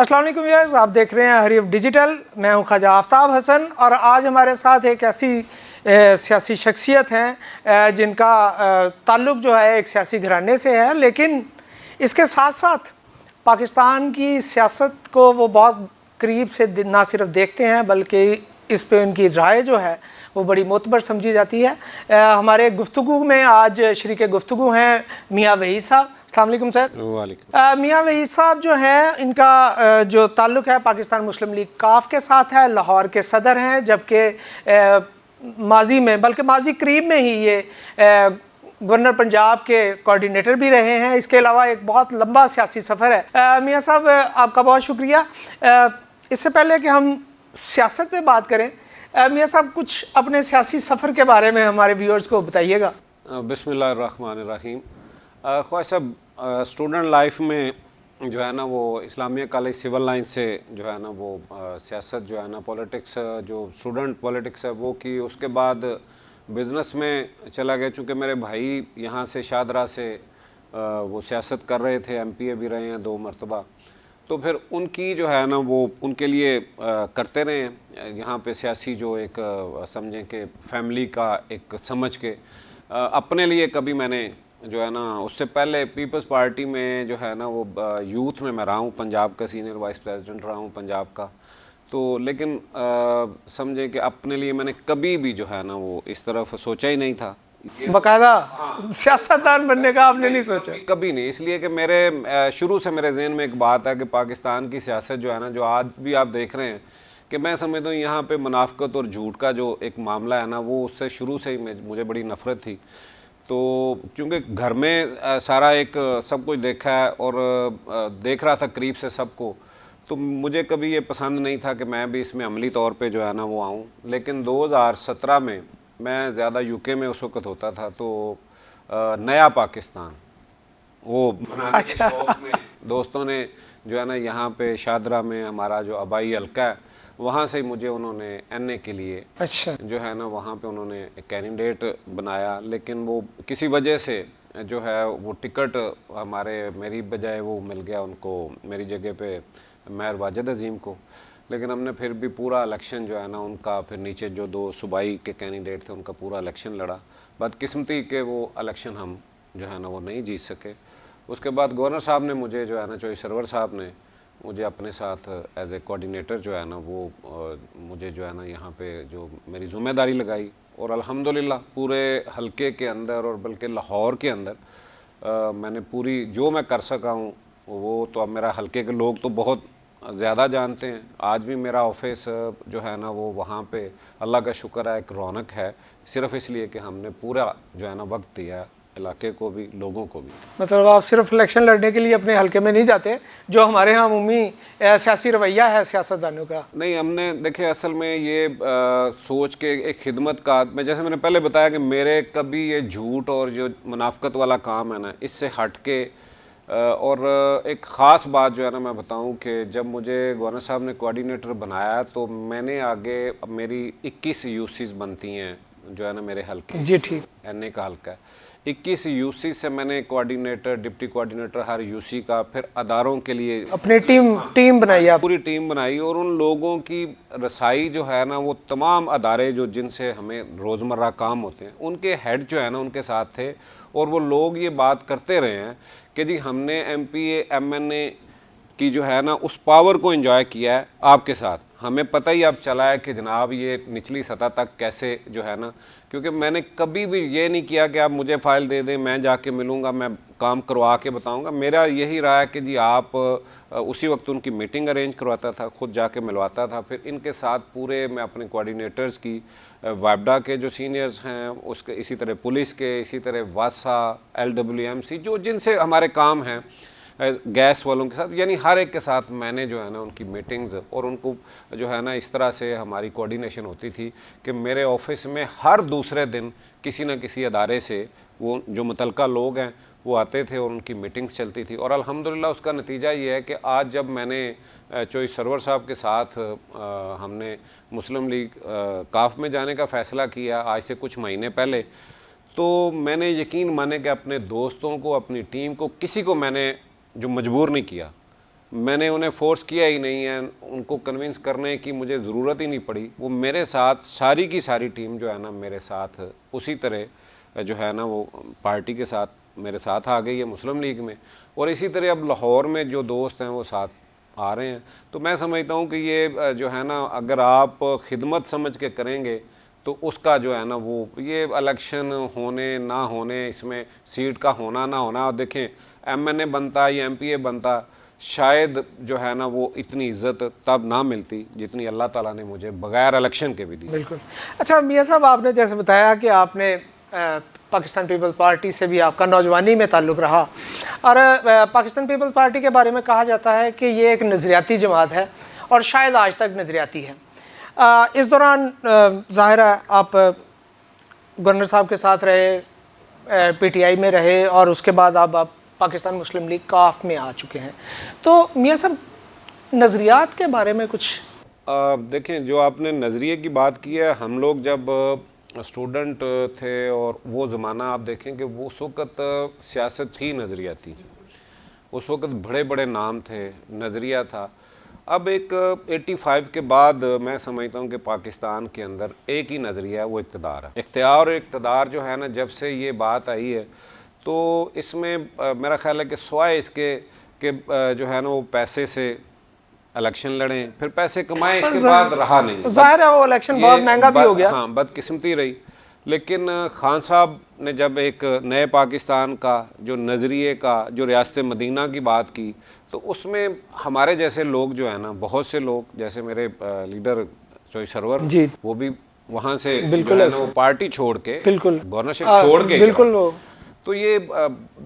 अस्सलाम वालेकुम व्यूअर्स, आप देख रहे हैं हरीफ डिजिटल। मैं हूं ख्वाजा आफ्ताब हसन और आज हमारे साथ एक ऐसी सियासी शख्सियत हैं जिनका ताल्लुक़ जो है एक सियासी घराने से है, लेकिन इसके साथ साथ पाकिस्तान की सियासत को वो बहुत करीब से ना सिर्फ देखते हैं बल्कि इस पे उनकी राय जो है वो बड़ी मोतबर समझी जाती है। हमारे गुफ्तगू में आज शरीक गुफ्तगू हैं मियाँ वहीद साहब। अस्सलाम वालेकुम सर। वालेकुम। मियाँ वहीद साहब जो हैं, इनका जो ताल्लुक़ है पाकिस्तान मुस्लिम लीग काफ के साथ है, लाहौर के सदर हैं, जबकि माजी में बल्कि माजी करीब में ही ये गवर्नर पंजाब के कोऑर्डिनेटर भी रहे हैं। इसके अलावा एक बहुत लंबा सियासी सफ़र है। मियाँ साहब, आपका बहुत शुक्रिया। इससे पहले कि हम सियासत पे बात करें, मियाँ साहब कुछ अपने सियासी सफ़र के बारे में हमारे व्यूअर्स को बताइएगा। बिस्मिल्लाहिर्रहमानिर्रहीम। ख्वाजा साहब, स्टूडेंट लाइफ में जो है ना वो इस्लामिया कॉलेज सिविल लाइन से जो है ना वो सियासत जो है ना पॉलिटिक्स, जो स्टूडेंट पॉलिटिक्स है वो की। उसके बाद बिज़नेस में चला गया, चूँकि मेरे भाई यहाँ से शादरा से वो सियासत कर रहे थे, एमपीए भी रहे हैं 2 मरतबा। तो फिर उनकी जो है ना वो उनके लिए करते रहे हैं यहाँ पे सियासी जो एक समझें कि फैमिली का एक समझ के। अपने लिए कभी मैंने जो है ना उससे पहले पीपल्स पार्टी में जो है ना वो यूथ में मैं रहा हूँ, पंजाब का सीनियर वाइस प्रेसिडेंट रहा हूँ पंजाब का। तो लेकिन समझे कि अपने लिए मैंने कभी भी जो है ना वो इस तरफ सोचा ही नहीं था। बाकायदा सियासतदान बनने का आपने नहीं सोचा? कभी नहीं, इसलिए कि मेरे शुरू से मेरे जहन में एक बात है कि पाकिस्तान की सियासत जो है ना, जो आज भी आप देख रहे हैं कि मैं समझता हूँ यहाँ पे मुनाफकत और झूठ का जो एक मामला है ना, वो उससे शुरू से ही मुझे बड़ी नफ़रत थी। तो क्योंकि घर में सारा एक सब कुछ देखा है और देख रहा था करीब से सबको, तो मुझे कभी ये पसंद नहीं था कि मैं भी इसमें अमली तौर पे जो है ना वो आऊँ। लेकिन 2017 में मैं ज़्यादा यूके में उस वक्त होता था, तो नया पाकिस्तान वो बनाने के शौक में दोस्तों ने जो है ना यहाँ पे शादरा में हमारा जो आबाई हल्का है, वहाँ से मुझे उन्होंने एनए के लिए जो है ना वहाँ पे उन्होंने एक कैंडिडेट बनाया। लेकिन वो किसी वजह से जो है वो टिकट मेरी बजाय वो मिल गया उनको, मेरी जगह पे मेयर वाजिद अजीम को। लेकिन हमने फिर भी पूरा इलेक्शन जो है ना उनका, फिर नीचे जो 2 सूबाई के कैंडिडेट थे उनका पूरा इलेक्शन लड़ा। बदकिस्मती के वो इलेक्शन हम जो है ना वो नहीं जीत सके। उसके बाद गवर्नर साहब ने मुझे जो है ना, चौधरी सरवर साहब ने मुझे अपने साथ एज ए कोऑर्डिनेटर जो है ना वो मुझे जो है ना यहाँ पे जो मेरी ज़िम्मेदारी लगाई। और अल्हम्दुलिल्लाह पूरे हलके के अंदर और बल्कि लाहौर के अंदर मैंने पूरी जो मैं कर सका हूँ वो तो अब मेरा हलके के लोग तो बहुत ज़्यादा जानते हैं। आज भी मेरा ऑफिस जो है ना वो वहाँ पे अल्लाह का शुक्र है एक रौनक है, सिर्फ़ इसलिए कि हमने पूरा जो है ना वक्त दिया इलाके को भी, लोगों को भी। मतलब आप सिर्फ इलेक्शन लड़ने के लिए अपने हलके में नहीं जाते, जो हमारे यहाँ अमूमी सियासी रवैया है सियासतदानों का? नहीं, हमने देखे असल में ये सोच के एक खिदमत का, मैं जैसे मैंने पहले बताया कि मेरे कभी ये झूठ और जो मुनाफकत वाला काम है ना, इससे हट के और एक ख़ास बात जो है ना मैं बताऊं कि जब मुझे गवर्नर साहब ने कोऑर्डिनेटर बनाया तो मैंने आगे मेरी 21 यूसीज बनती हैं जो है ना मेरे हल्के। जी ठीक। एनए का हल्का है, 21 यूसी से मैंने कोऑर्डिनेटर, डिप्टी कोऑर्डिनेटर हर यूसी का, फिर अदारों के लिए अपनी टीम बनाई आप? पूरी टीम बनाई। और उन लोगों की रसाई जो है ना वो तमाम अदारे जो जिनसे हमें रोज़मर्रा काम होते हैं उनके हेड जो है ना उनके साथ थे। और वो लोग ये बात करते रहे हैं कि जी हमने एमपीए एमएनए की जो है ना उस पावर को एंजॉय किया है आपके साथ। हमें पता ही अब चला है कि जनाब ये निचली सतह तक कैसे जो है ना, क्योंकि मैंने कभी भी ये नहीं किया कि आप मुझे फ़ाइल दे दें, मैं जाके मिलूँगा, मैं काम करवा के बताऊँगा। मेरा यही रहा है कि जी आप उसी वक्त उनकी मीटिंग अरेंज करवाता था, ख़ुद जाके मिलवाता था। फिर इनके साथ पूरे मैं अपने कोऑर्डिनेटर्स की, वाइब्डा के जो सीनियर्स हैं उसके, इसी तरह पुलिस के, इसी तरह वासा, LWMC जो जिनसे हमारे काम हैं, गैस वालों के साथ, यानी हर एक के साथ मैंने जो है ना उनकी मीटिंग्स और उनको जो है ना इस तरह से हमारी कोऑर्डिनेशन होती थी कि मेरे ऑफिस में हर दूसरे दिन किसी न किसी अदारे से वो जो मुतलका लोग हैं वो आते थे और उनकी मीटिंग्स चलती थी। और अल्हम्दुलिल्लाह उसका नतीजा ये है कि आज जब मैंने चौधरी सरवर साहब के साथ हमने मुस्लिम लीग काफ में जाने का फ़ैसला किया आज से कुछ महीने पहले, तो मैंने यकीन माने कि अपने दोस्तों को, अपनी टीम को, किसी को मैंने जो मजबूर नहीं किया। मैंने उन्हें फ़ोर्स किया ही नहीं है, उनको कन्विंस करने की मुझे ज़रूरत ही नहीं पड़ी। वो मेरे साथ सारी की सारी टीम जो है ना मेरे साथ उसी तरह जो है ना वो पार्टी के साथ मेरे साथ आ गई है मुस्लिम लीग में, और इसी तरह अब लाहौर में जो दोस्त हैं वो साथ आ रहे हैं। तो मैं समझता हूँ कि ये जो है ना अगर आप खिदमत समझ के करेंगे तो उसका जो है ना वो ये इलेक्शन होने ना होने, इसमें सीट का होना ना होना, और देखें MNA बनता या MPA बनता, शायद जो है ना वो इतनी इज्जत तब ना मिलती जितनी अल्लाह ताला ने मुझे बगैर इलेक्शन के भी दी। बिल्कुल। अच्छा मियाँ साहब, आपने जैसे बताया कि आपने पाकिस्तान पीपल्स पार्टी से भी आपका नौजवानी में ताल्लुक़ रहा, और पाकिस्तान पीपल्स पार्टी के बारे में कहा जाता है कि ये एक नज़रियाती जमात है और शायद आज तक नज़रियाती है। इस दौरान ज़ाहिर है आप गवर्नर साहब के साथ रहे, PTI में रहे, और उसके बाद आप पाकिस्तान मुस्लिम लीग काफ में आ चुके हैं। तो मियाँ साहब, नज़रियात के बारे में कुछ देखें, जो आपने नज़रिए की बात की है, हम लोग जब स्टूडेंट थे और वो ज़माना आप देखें कि वो उस वक़्त सियासत थी नज़रियाती, उस वक़्त बड़े बड़े नाम थे, नज़रिया था। अब एक 85 के बाद मैं समझता हूँ कि पाकिस्तान के अंदर एक ही नज़रिया है, वो इक़्तिदार है। इक़्तिदार जो है ना, जब से ये बात आई है तो इसमें मेरा ख़्याल है कि सिवाय इसके कि जो है ना वो पैसे से इलेक्शन लड़ें, फिर पैसे कमाएं, इसके बाद रहा नहीं। ज़ाहिर है वो इलेक्शन बहुत महंगा भी हो गया। हाँ, बदकिस्मती रही। लेकिन खान साहब ने जब एक नए पाकिस्तान का जो नज़रिए का, जो रियासत मदीना की बात की, तो उसमें हमारे जैसे लोग जो है ना, बहुत से लोग, जैसे मेरे लीडर चोई सरवर जी, वो भी वहाँ से बिल्कुल जो है ना वो पार्टी छोड़ के, बिल्कुल गवर्नरशिप छोड़ के, बिल्कुल। तो ये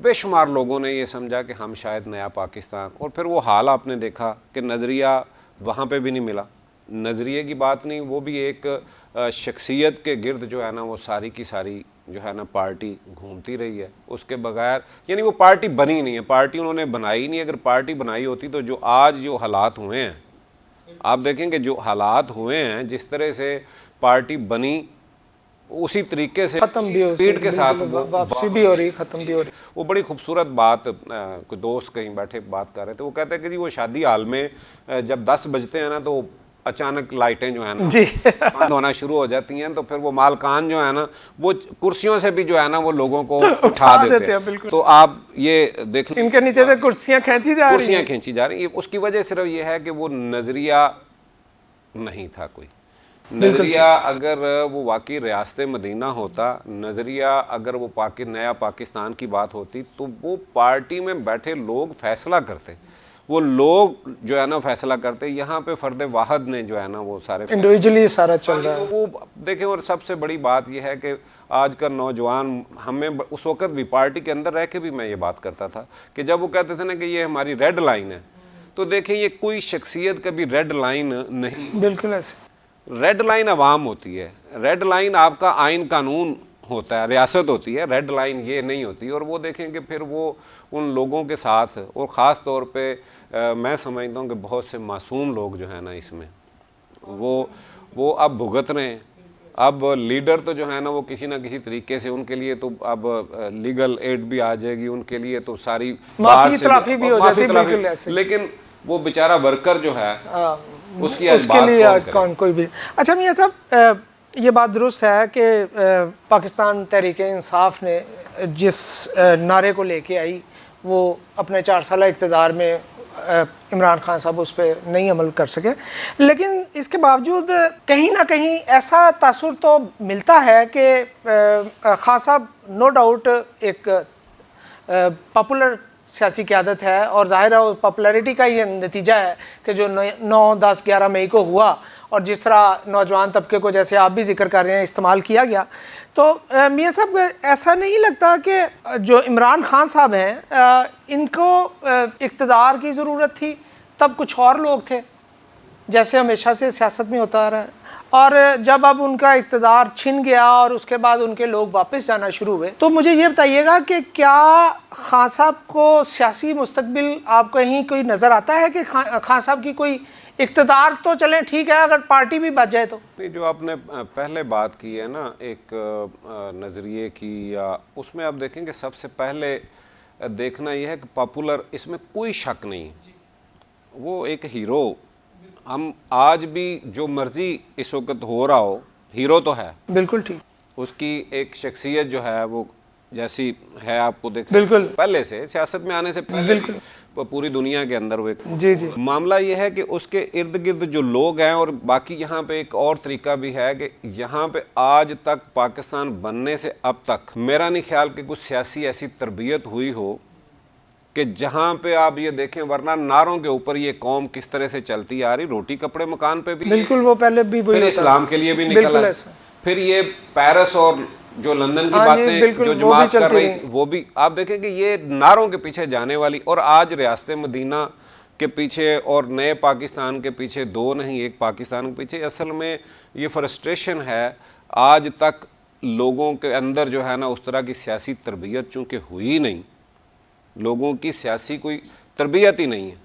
बेशुमार लोगों ने ये समझा कि हम शायद नया पाकिस्तान, और फिर वो हाल आपने देखा कि नज़रिया वहाँ पे भी नहीं मिला। नज़रिए की बात नहीं, वो भी एक शख्सियत के गिर्द जो है ना वो सारी की सारी जो है ना पार्टी घूमती रही है, उसके बगैर यानी वो पार्टी बनी नहीं है, पार्टी उन्होंने बनाई नहीं। अगर पार्टी बनाई होती तो जो आज जो हालात हुए हैं, आप देखेंगे जो हालात हुए हैं, जिस तरह से पार्टी बनी उसी तरीके से खत्म भी हो, स्पीड के साथ वापसी भी हो रही, खत्म भी हो रही। वो बड़ी खूबसूरत बात, कोई दोस्त कहीं बैठे बात कर रहे थे, वो कहते हैं कि जी वो शादी हाल में जब 10 बजते हैं ना तो अचानक लाइटें जो है ना जी बंद होना शुरू हो जाती हैं, तो फिर वो मालकान जो है ना वो कुर्सियों से भी जो है ना वो लोगों को उठा देते हैं। बिल्कुल। तो आप ये देख, इनके नीचे से कुर्सियां खींची जा रही कुर्सियां खींची जा रही हैं। उसकी वजह सिर्फ ये है कि वो नज़रिया नहीं था कोई। नज़रिया अगर वो वाकई रियासत मदीना होता, नज़रिया अगर वो नया पाकिस्तान की बात होती, तो वो पार्टी में बैठे लोग फैसला करते, वो लोग जो है ना फैसला करते। यहाँ पे फ़र्द वाहद ने जो है ना वो सारे इंडिविजुअली सारा चल रहा है। तो वो देखें, और सबसे बड़ी बात यह है कि आज का नौजवान, हमें उस वक़्त भी पार्टी के अंदर रह के भी मैं ये बात करता था कि जब वो कहते थे ना कि ये हमारी रेड लाइन है, तो देखें ये कोई शख्सियत कभी रेड लाइन नहीं, बिल्कुल ऐसे। रेड लाइन अवाम होती है, रेड लाइन आपका आइन कानून होता है, रियासत होती है, रेड लाइन ये नहीं होती। और वो देखेंगे फिर वो उन लोगों के साथ, और ख़ास तौर पे मैं समझता हूँ कि बहुत से मासूम लोग जो है ना इसमें वो अब भुगत रहे हैं। अब लीडर तो जो है ना वो किसी ना किसी तरीके से, उनके लिए तो अब लीगल एड भी आ जाएगी, उनके लिए तो सारी माफी तलाफी भी हो जाती है, बिल्कुल ऐसे। लेकिन वो बेचारा वर्कर जो है उसके लिए आज कौन कोई भी। अच्छा मियाँ साहब, ये बात दुरुस्त है कि पाकिस्तान तहरीक इंसाफ ने जिस नारे को लेके आई वो अपने 4 साल इक़्तिदार में इमरान खान साहब उस पर नहीं अमल कर सके, लेकिन इसके बावजूद कहीं ना कहीं ऐसा तासुर तो मिलता है कि खान साहब नो डाउट एक पॉपुलर सियासी क़यादत है, और ज़ाहिर है पॉपुलैरिटी का ये नतीजा है कि जो 9, 10, 11 मई को हुआ, और जिस तरह नौजवान तबके को, जैसे आप भी जिक्र कर रहे हैं, इस्तेमाल किया गया। तो मियाँ साहब, ऐसा नहीं लगता कि जो इमरान खान साहब हैं इनको इक़्तिदार की ज़रूरत थी, तब कुछ और लोग थे, जैसे हमेशा से सियासत में होता आ रहा है, और जब अब उनका इक़्तिदार छिन गया और उसके बाद उनके लोग वापस जाना शुरू हुए, तो मुझे ये बताइएगा कि क्या खान साहब को सियासी मुस्तकबिल आपको कहीं कोई नज़र आता है कि खान साहब की कोई इक़्तिदार तो चलें ठीक है, अगर पार्टी भी बच जाए तो? जो आपने पहले बात की है ना एक नज़रिए की, या उसमें आप देखेंगे सबसे पहले देखना यह है कि पॉपुलर, इसमें कोई शक नहीं, वो एक हीरो, हम आज भी जो मर्जी इस वक्त हो रहा हो, हीरो तो है। बिल्कुल ठीक। उसकी एक शख्सियत जो है वो जैसी है, आपको देख बिल्कुल। पहले से, सियासत में आने से पहले बिल्कुल। पूरी दुनिया के अंदर वो एक जी जी। मामला ये है कि उसके इर्द गिर्द जो लोग हैं, और बाकी यहाँ पे एक और तरीका भी है कि यहाँ पे आज तक पाकिस्तान बनने से अब तक मेरा नहीं ख्याल कि कुछ सियासी ऐसी तरबियत हुई हो कि जहाँ पे आप ये देखें, वरना नारों के ऊपर ये कौम किस तरह से चलती आ रही, रोटी कपड़े मकान पे भी, बिल्कुल, वो पहले भी वही फिर होता इस्लाम था। के लिए भी बिल्कुल निकला, ऐसा। फिर ये पेरिस और जो लंदन की हाँ जी, बातें बिल्कुल, जो वो भी जमात कर चलती रही रही। थी, वो भी आप देखें कि ये नारों के पीछे जाने वाली, और आज रियासत मदीना के पीछे और नए पाकिस्तान के पीछे, दो नहीं एक पाकिस्तान के पीछे, असल में ये फ्रस्ट्रेशन है। आज तक लोगों के अंदर जो है ना उस तरह की सियासी तरबियत चूँकि हुई नहीं, लोगों की सियासी कोई तरबियत ही नहीं है,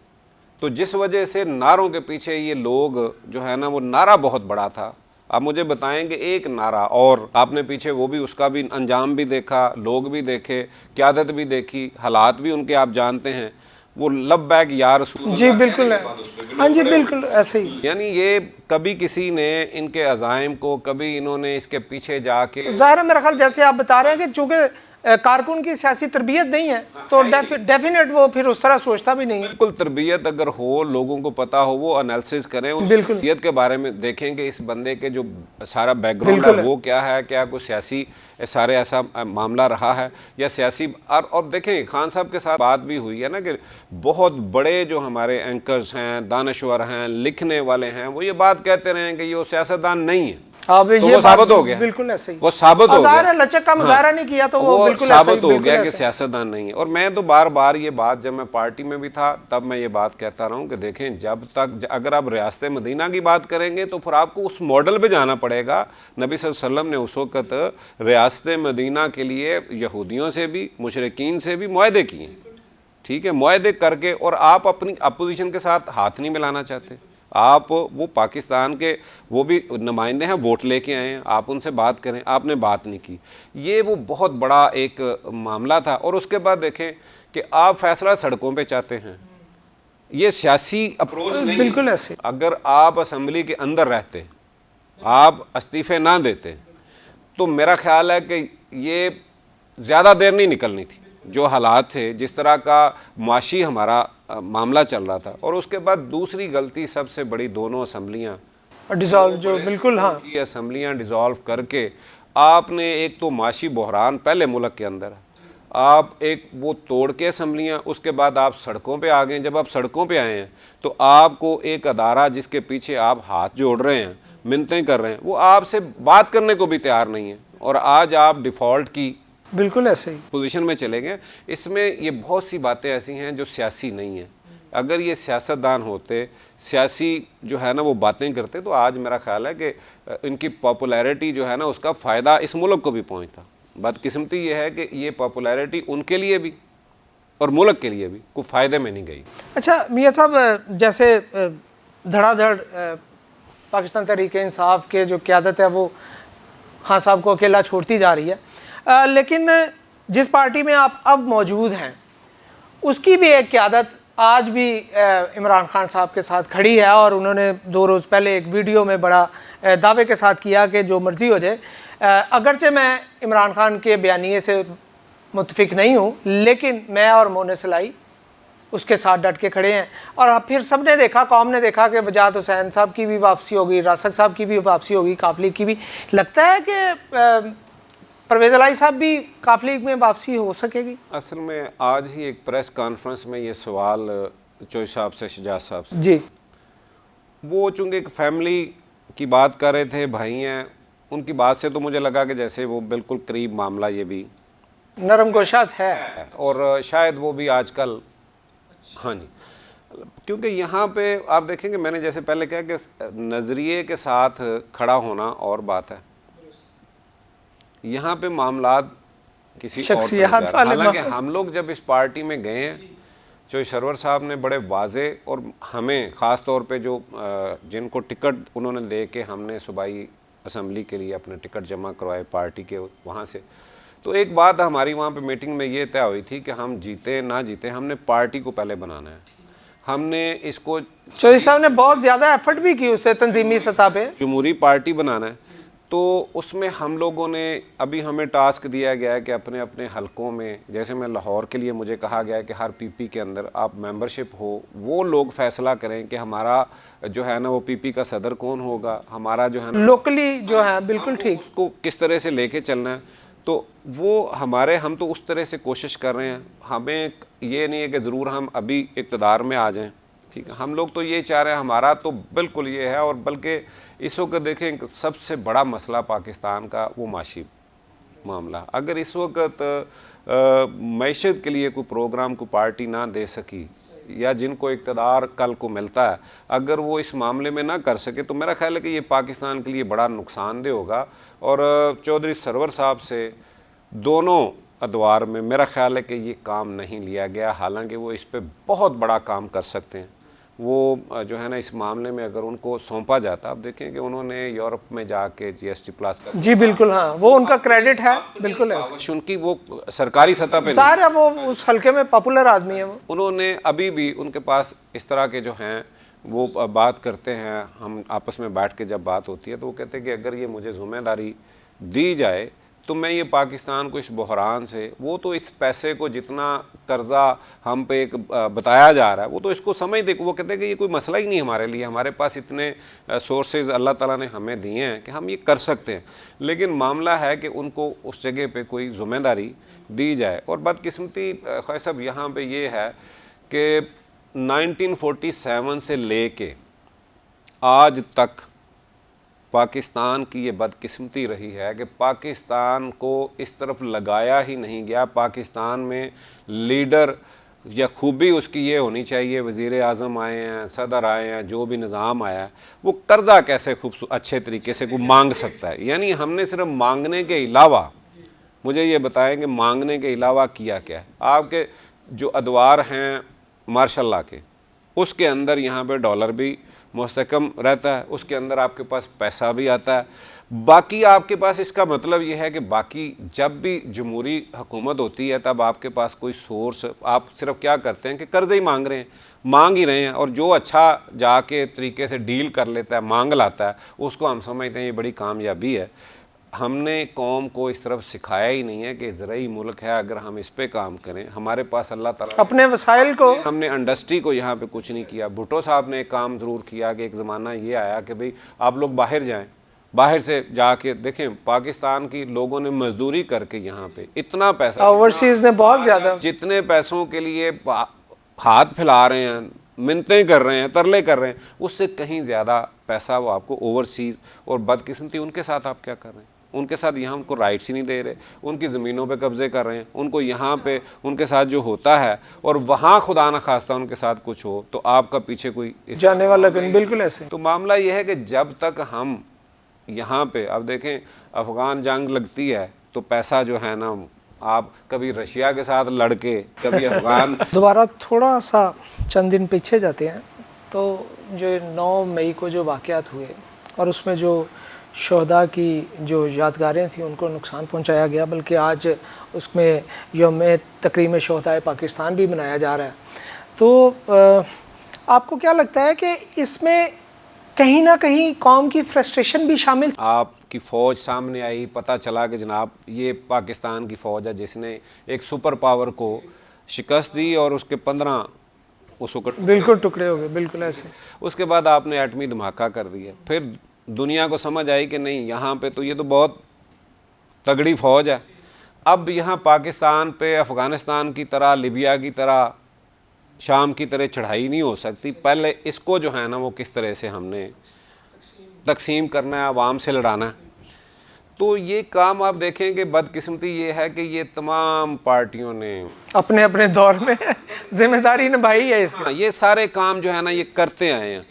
तो जिस वजह से नारों के पीछे ये लोग जो है ना, वो नारा बहुत बड़ा था। आप मुझे बताएं कि एक नारा, और आपने पीछे वो भी उसका भी अंजाम भी देखा, लोग भी देखे, क़यादत भी देखी, हालात भी उनके आप जानते हैं, वो लब्बैक या रसूल जी अल्लाह बिल्कुल कहने है। के बाद उस पे भी हाँ लोग जी खड़े हुए। बिल्कुल ऐसे ही। यानी ये कभी किसी ने इनके अज़ाइम को, कभी इन्होंने इसके पीछे जाके, ज़ाहिर है मेरा ख्याल जैसे आप बता रहे हैं कि चूंकि कारकुन की सियासी तरबियत नहीं है तो डेफिनेट वो फिर उस तरह सोचता भी नहीं है। बिल्कुल तरबियत अगर हो, लोगों को पता हो, वो एनालिसिस करें, उस बिल्कुल। शख्सियत के बारे में देखें कि इस बंदे के जो सारा बैकग्राउंड है बिल्कुल है। वो क्या है, क्या कुछ सियासी सारे ऐसा मामला रहा है या सियासी। और देखें खान साहब के साथ बात भी हुई है ना कि बहुत बड़े जो हमारे एंकर्स हैं, दानश्वर हैं, लिखने वाले हैं, वो ये बात कहते रहे हैं कि ये वो सियासतदान नहीं है, अब तो ये वो साबित हो गया, बिल्कुल ऐसे ही। वो साबित हो ज़ाहिर गया, है लचक का मुजाहरा नहीं किया तो वो बिल्कुल ऐसे ही, साबित हो बिल्कुल गया कि ऐसे। सियासतदान नहीं है। और मैं तो बार बार ये बात, जब मैं पार्टी में भी था तब मैं ये बात कहता रहा हूँ कि देखें, जब तक अगर आप रियासत मदीना की बात करेंगे तो फिर आपको उस मॉडल पे जाना पड़ेगा। नबी सल्लल्लाहु अलैहि वसल्लम ने उस वक़्त रियासत मदीना के लिए यहूदियों से भी, मुशरिकीन से भी मुआहदे किए, ठीक है, मुआहदे करके, और आप अपनी अपोजिशन के साथ हाथ नहीं मिलाना चाहते। आप वो पाकिस्तान के वो भी नुमाइंदे हैं, वोट लेके आए हैं, आप उनसे बात करें, आपने बात नहीं की। ये वो बहुत बड़ा एक मामला था। और उसके बाद देखें कि आप फैसला सड़कों पे चाहते हैं, ये सियासी अप्रोच नहीं, बिल्कुल ऐसे। अगर आप असम्बली के अंदर रहते, आप इस्तीफ़े ना देते, तो मेरा ख्याल है कि ये ज़्यादा देर नहीं निकलनी थी। जो हालात थे, जिस तरह का माशी हमारा मामला चल रहा था। और उसके बाद दूसरी गलती सबसे बड़ी, दोनों असम्बलियाँ डिसॉल्व जो बिल्कुल, हाँ की असम्बलियाँ डिज़ोल्व करके आपने एक तो माशी बहरान पहले मुल्क के अंदर है, आप एक वो तोड़ के असम्बलियाँ, उसके बाद आप सड़कों पे आ गए। जब आप सड़कों पे आए हैं तो आपको एक अदारा जिसके पीछे आप हाथ जोड़ रहे हैं, मिन्नतें कर रहे हैं, वो आपसे बात करने को भी तैयार नहीं है, और आज आप डिफ़ॉल्ट की बिल्कुल ऐसे ही पोजीशन में चले गए। इसमें ये बहुत सी बातें ऐसी हैं जो सियासी नहीं है। अगर ये सियासतदान होते, सियासी जो है ना वो बातें करते, तो आज मेरा ख्याल है कि इनकी पॉपुलैरिटी जो है ना उसका फ़ायदा इस मुल्क को भी पहुंचता। बदकिस्मती ये है कि ये पॉपुलैरिटी उनके लिए भी और मुल्क के लिए भी कोई फ़ायदे में नहीं गई। अच्छा मियाँ साहब, जैसे धड़ाधड़ पाकिस्तान तहरीक इंसाफ के जो क़यादत है वो खान साहब को अकेला छोड़ती जा रही है, लेकिन जिस पार्टी में आप अब मौजूद हैं उसकी भी एक क़यादत आज भी इमरान खान साहब के साथ खड़ी है। और उन्होंने 2 रोज़ पहले एक वीडियो में बड़ा दावे के साथ किया कि जो मर्ज़ी हो जाए, अगरचे मैं इमरान खान के बयानिए से मुत्तफिक नहीं हूँ, लेकिन मैं और मोने सलाई उसके साथ डट के खड़े हैं। और फिर सब ने देखा, कौम ने देखा कि वजाहत हुसैन साहब की भी वापसी होगी, रासक साहब की भी वापसी होगी, काफली की भी। लगता है कि परवेज़ इलाही साहब भी काफली में वापसी हो सकेगी? असल में आज ही एक प्रेस कॉन्फ्रेंस में ये सवाल चोई साहब से, शजात साहब से, जी, वो चूँकि एक फैमिली की बात कर रहे थे, भाई हैं, उनकी बात से तो मुझे लगा कि जैसे वो बिल्कुल करीब मामला ये भी नरम गोशात है। और शायद वो भी आजकल, हाँ जी, क्योंकि यहाँ पे आप देखेंगे, मैंने जैसे पहले कहा कि नज़रिए के साथ खड़ा होना और बात है, यहाँ पे मामलात किसी शख्सियत और वाले हालांकि हम लोग जब इस पार्टी में गए हैं, जो सरवर साहब ने बड़े वाजे, और हमें ख़ास तौर पे जो जिनको टिकट उन्होंने दे के हमने सूबाई असम्बली के लिए अपने टिकट जमा करवाए पार्टी के वहाँ से, तो एक बात हमारी वहाँ पे मीटिंग में ये तय हुई थी कि हम जीते ना जीते, हमने पार्टी को पहले बनाना है। हमने इसको चौधरी साहब ने बहुत ज़्यादा एफर्ट भी की उससे तंजीमी सतह पे। जमहूरी पार्टी बनाना है, तो उसमें हम लोगों ने अभी हमें टास्क दिया गया है कि अपने अपने हलकों में, जैसे मैं लाहौर के लिए मुझे कहा गया है कि हर पीपी के अंदर आप मेंबरशिप हो, वो लोग फैसला करें कि हमारा जो है ना वो पीपी का सदर कौन होगा, हमारा जो है ना लोकली जो है बिल्कुल ठीक। उसको किस तरह से लेके चलना है। तो वो हम तो उस तरह से कोशिश कर रहे हैं। हमें ये नहीं है कि ज़रूर हम अभी इक़्तिदार में आ जाएं, ठीक है। हम लोग तो ये चाह रहे हैं, हमारा तो बिल्कुल ये है। और बल्कि इस वक्त देखें सबसे बड़ा मसला पाकिस्तान का वो माशी मामला, अगर इस वक्त मईशत के लिए कोई प्रोग्राम को पार्टी ना दे सकी या जिनको इक़्तिदार कल को मिलता है, अगर वो इस मामले में ना कर सके, तो मेरा ख्याल है कि ये पाकिस्तान के लिए बड़ा नुकसानदेह होगा। और चौधरी सरवर साहब से दोनों अदवार में मेरा ख्याल है कि ये काम नहीं लिया गया, हालांकि वो इस पर बहुत बड़ा काम कर सकते हैं। वो जो है ना इस मामले में अगर उनको सौंपा जाता, आप देखें कि उन्होंने यूरोप में जाके जीएसटी प्लस का, जी बिल्कुल, हाँ वो उनका क्रेडिट है, बिल्कुल है। उनकी वो सरकारी सतह पे सारा वो उस हल्के में पॉपुलर आदमी है वो। उन्होंने अभी भी उनके पास इस तरह के जो हैं वो बात करते हैं, हम आपस में बैठ के जब बात होती है तो वो कहते हैं कि अगर ये मुझे ज़िम्मेदारी दी जाए तो मैं ये पाकिस्तान को इस बहरान से, वो तो इस पैसे को जितना कर्जा हम पे एक बताया जा रहा है वो तो इसको समझ वो कहते हैं कि ये कोई मसला ही नहीं हमारे लिए, हमारे पास इतने सोर्सेज अल्लाह ताला ने हमें दिए हैं कि हम ये कर सकते हैं। लेकिन मामला है कि उनको उस जगह पे कोई ज़िम्मेदारी दी जाए। और बदकिस्मती ख्वाह साहब यहाँ पे ये है कि 1947 से लेके आज तक पाकिस्तान की ये बदकिस्मती रही है कि पाकिस्तान को इस तरफ लगाया ही नहीं गया। पाकिस्तान में लीडर या खूबी उसकी ये होनी चाहिए, वज़ीर आज़म आए हैं, सदर आए हैं, जो भी निज़ाम आया है, वो कर्ज़ा कैसे खूब अच्छे तरीके से को मांग सकता है। यानी हमने सिर्फ मांगने के अलावा, मुझे ये बताएं कि मांगने के अलावा किया क्या है। आपके जो अदवार हैं मार्शल लॉ के, उसके अंदर यहाँ पे डॉलर भी मुस्तकम रहता है, उसके अंदर आपके पास पैसा भी आता है। बाकी आपके पास, इसका मतलब यह है कि बाकी जब भी जमहूरी हुकूमत होती है तब आपके पास कोई सोर्स, आप सिर्फ क्या करते हैं कि कर्ज़े ही मांग ही रहे हैं। और जो अच्छा जाके तरीके से डील कर लेता है, मांग लाता है, उसको हम समझते हैं ये बड़ी कामयाबी है। हमने कौम को इस तरफ सिखाया ही नहीं है कि ज़रूरी मुल्क है, अगर हम इस पे काम करें, हमारे पास अल्लाह ताला अपने वसाइल को, हमने इंडस्ट्री को यहाँ पे कुछ नहीं किया। भुट्टो साहब ने एक काम ज़रूर किया कि एक ज़माना ये आया कि भाई आप लोग बाहर जाएं, बाहर से जाके देखें, पाकिस्तान की लोगों ने मजदूरी करके यहाँ पे इतना पैसा, ओवरसीज ने बहुत ज़्यादा, जितने पैसों के लिए हाथ फैला रहे हैं, मिन्नतें कर रहे हैं, तरले कर रहे हैं, उससे कहीं ज़्यादा पैसा वो आपको ओवरसीज़। और बदकिस्मती उनके साथ आप क्या कर रहे हैं, उनके साथ यहाँ उनको राइट्स ही नहीं दे रहे, उनकी ज़मीनों पे कब्ज़े कर रहे हैं, उनको यहाँ पे उनके साथ जो होता है, और वहाँ खुदा न खास्ता उनके साथ कुछ हो तो आपका पीछे कोई जाने वाला बिल्कुल ऐसे। तो मामला ये है कि जब तक हम यहाँ पे, अब देखें अफ़गान जंग लगती है तो पैसा जो है ना, आप कभी रशिया के साथ लड़के, कभी अफ़गान दोबारा थोड़ा सा चंद दिन पीछे जाते हैं तो जो 9 मई को जो वाक़यात हुए और उसमें जो शहदा की जो यादगारें थी उनको नुकसान पहुंचाया गया, बल्कि आज उसमें यौम तकरीम शहदाए पाकिस्तान भी मनाया जा रहा है। तो आपको क्या लगता है कि इसमें कहीं ना कहीं कौम की फ्रस्ट्रेशन भी शामिल? आपकी फ़ौज सामने आई, पता चला कि जनाब ये पाकिस्तान की फ़ौज है जिसने एक सुपर पावर को शिकस्त दी और उसके 15 उस वक्त बिल्कुल टुकड़े हो गए, बिल्कुल ऐसे। उसके बाद आपने एटमी धमाका कर दिया। फिर दुनिया को समझ आई कि नहीं, यहाँ पे तो ये तो बहुत तगड़ी फ़ौज है। अब यहाँ पाकिस्तान पे अफ़गानिस्तान की तरह, लिबिया की तरह, शाम की तरह चढ़ाई नहीं हो सकती। पहले इसको जो है ना वो किस तरह से हमने तकसीम करना है, आवाम से लड़ाना है। तो ये काम आप देखें कि बदकिस्मती ये है कि ये तमाम पार्टियों ने अपने अपने दौर में जिम्मेदारी निभाई है इसकी। ये सारे काम जो है ना ये करते आए हैं।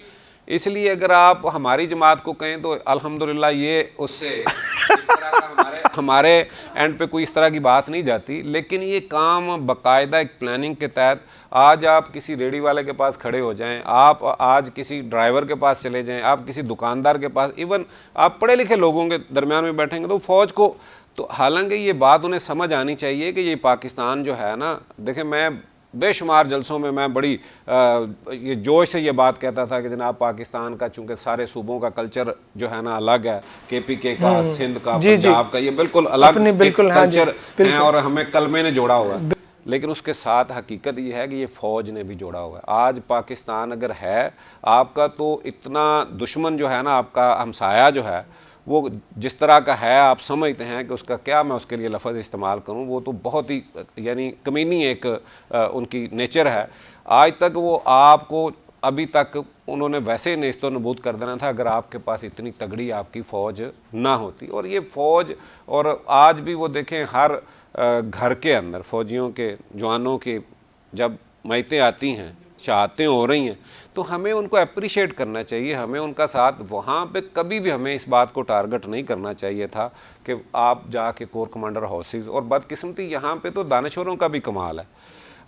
इसलिए अगर आप हमारी जमात को कहें तो अल्हम्दुलिल्लाह ये उससे इस तरह का हमारे एंड पे कोई इस तरह की बात नहीं जाती। लेकिन ये काम बाकायदा एक प्लानिंग के तहत, आज आप किसी रेडी वाले के पास खड़े हो जाएं, आप आज किसी ड्राइवर के पास चले जाएं, आप किसी दुकानदार के पास, इवन आप पढ़े लिखे लोगों के दरमियान में बैठेंगे तो फ़ौज को तो, हालांकि ये बात उन्हें समझ आनी चाहिए कि ये पाकिस्तान जो है ना, देखें मैं बेशुमार जलसों में मैं बड़ी ये जोश से ये बात कहता था कि जनाब पाकिस्तान का चूंकि सारे सूबों का कल्चर जो है ना अलग है, KPK का, सिंध का, पंजाब का, ये बिल्कुल अलग कल्चर है और हमें कलमे ने जोड़ा हुआ है। लेकिन उसके साथ हकीकत ये है कि ये फ़ौज ने भी जोड़ा हुआ है। आज पाकिस्तान अगर है आपका तो इतना दुश्मन जो है ना, आपका हमसाया जो है वो जिस तरह का है, आप समझते हैं कि उसका क्या मैं उसके लिए लफ्ज़ इस्तेमाल करूं, वो तो बहुत ही यानी कमीनी एक उनकी नेचर है। आज तक वो आपको अभी तक उन्होंने वैसे नेस्तो नबूद कर देना था अगर आपके पास इतनी तगड़ी आपकी फ़ौज ना होती। और ये फ़ौज, और आज भी वो देखें हर घर के अंदर फ़ौजियों के, जवानों के जब मैतें आती हैं, शहादतें हो रही हैं, तो हमें उनको अप्रिशिएट करना चाहिए, हमें उनका साथ, वहाँ पे कभी भी हमें इस बात को टारगेट नहीं करना चाहिए था कि आप जाके कोर कमांडर हाउसेस। और बदकिस्मती यहाँ पे तो दानश्वरों का भी कमाल है।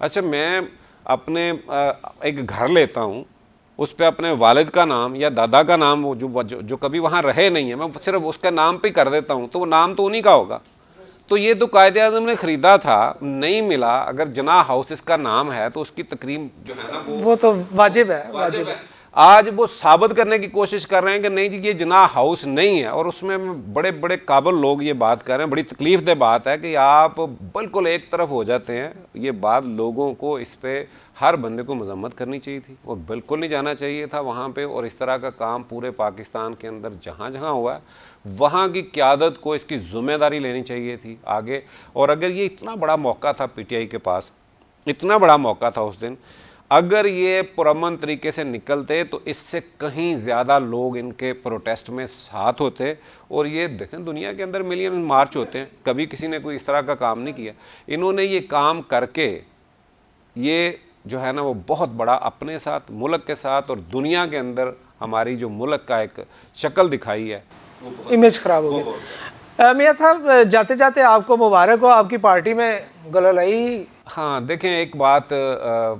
अच्छा, मैं अपने एक घर लेता हूँ, उस पर अपने वालिद का नाम या दादा का नाम जो कभी वहाँ रहे नहीं है, मैं सिर्फ उसका नाम पे कर देता हूँ, तो वो नाम तो उन्हीं का होगा। तो ये तो कायदे आज़म ने ख़रीदा था, नहीं मिला। अगर जना हाउस इसका नाम है तो उसकी तकरीम जो है ना वो तो वाजिब है। आज वो साबित करने की कोशिश कर रहे हैं कि नहीं जी ये जना हाउस नहीं है, और उसमें बड़े बड़े काबिल लोग ये बात कर रहे हैं। बड़ी तकलीफ़देह बात है कि आप बिल्कुल एक तरफ हो जाते हैं। ये बात लोगों को, इस पर हर बंदे को मजम्मत करनी चाहिए थी और बिल्कुल नहीं जाना चाहिए था वहाँ पे। और इस तरह का काम पूरे पाकिस्तान के अंदर जहाँ जहाँ हुआ है, वहाँ की क़यादत को इसकी ज़िम्मेदारी लेनी चाहिए थी आगे। और अगर ये इतना बड़ा मौका था PTI के पास, इतना बड़ा मौका था उस दिन, अगर ये पुरअमन तरीके से निकलते तो इससे कहीं ज़्यादा लोग इनके प्रोटेस्ट में साथ होते। और ये देखें दुनिया के अंदर मिलियन मार्च होते हैं, कभी किसी ने कोई इस तरह का काम नहीं किया। इन्होंने ये काम करके ये जो है ना वो बहुत बड़ा अपने साथ, मुल्क के साथ और दुनिया के अंदर हमारी जो मुल्क का एक शक्ल दिखाई है, इमेज ख़राब हो गई। मियाँ साहब, जाते जाते आपको मुबारक हो, आपकी पार्टी में गुलालाई। हाँ देखें, एक बात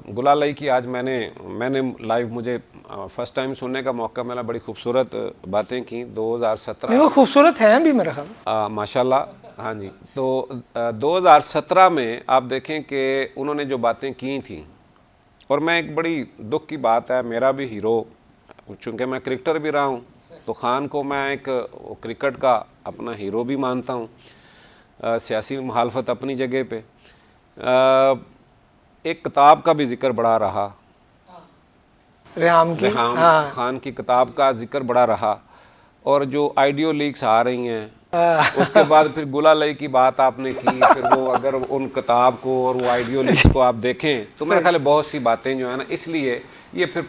गुलालाई की आज मैंने लाइव, मुझे फर्स्ट टाइम सुनने का मौका मिला। बड़ी खूबसूरत बातें की 2017। वो खूबसूरत हैं भी मेरा ख्याल, माशाल्लाह। हाँ जी, तो 2017 में आप देखें कि उन्होंने जो बातें की थी, और मैं, एक बड़ी दुख की बात है, मेरा भी हीरो, चूँकि मैं क्रिकेटर भी रहा हूँ, तो ख़ान को मैं एक क्रिकेट का अपना हीरो भी मानता हूँ। सियासी मुखालफत अपनी जगह पे, एक किताब का भी जिक्र बड़ा रहा, रेहाम खान की किताब का जिक्र बड़ा रहा। और जो आइडियो लीक्स आ रही हैं, उसके बाद फिर गुलालाई की बात आपने की, फिर वो अगर उन किताब को और वो आइडियो लीक्स को आप देखें तो मेरे ख्याल बहुत सी बातें जो है ना, इसलिए ये फिर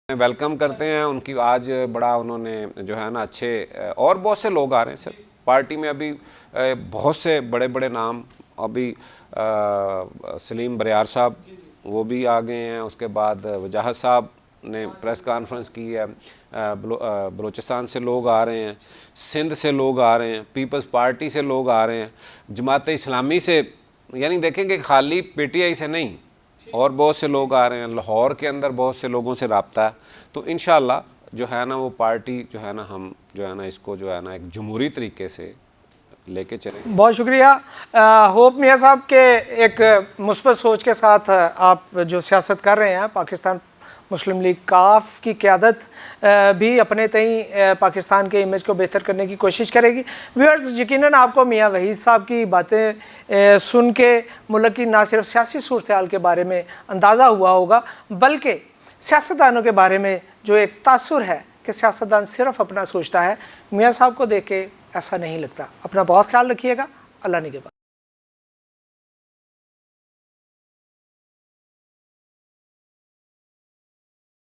वेलकम करते हैं उनकी। आज बड़ा उन्होंने जो है ना अच्छे, और बहुत से लोग आ रहे हैं सर पार्टी में अभी, बहुत से बड़े बड़े नाम अभी, सलीम बरियार साहब वो भी आ गए हैं। उसके बाद वजाहत साहब ने प्रेस कॉन्फ्रेंस की है, बलूचिस्तान से लोग आ रहे हैं, सिंध से लोग आ रहे हैं, पीपल्स पार्टी से लोग आ रहे हैं, जमात इस्लामी से, यानी देखेंगे खाली PTI से नहीं, और बहुत से लोग आ रहे हैं। लाहौर के अंदर बहुत से लोगों से रब्ता है। तो इंशाल्लाह जो है ना वो पार्टी जो है ना, हम जो है ना इसको जो है ना एक जमहूरी तरीके से लेके चलें। बहुत शुक्रिया। होप मियाँ साहब के एक मुस्बत सोच के साथ आप जो सियासत कर रहे हैं, पाकिस्तान मुस्लिम लीग काफ की क़यादत भी अपने तई पाकिस्तान के इमेज को बेहतर करने की कोशिश करेगी। व्यूअर्स, यकीनन आपको मियाँ वहीद साहब की बातें सुन के मुल्क की ना सिर्फ सियासी सूरत हाल के बारे में अंदाज़ा हुआ होगा, बल्कि सियासतदानों के बारे में जो एक तासुर है कि सियासतदान सिर्फ अपना सोचता है, मियाँ साहब को देख के ऐसा नहीं लगता। अपना बहुत ख्याल रखिएगा। अल्लाह निगहबान।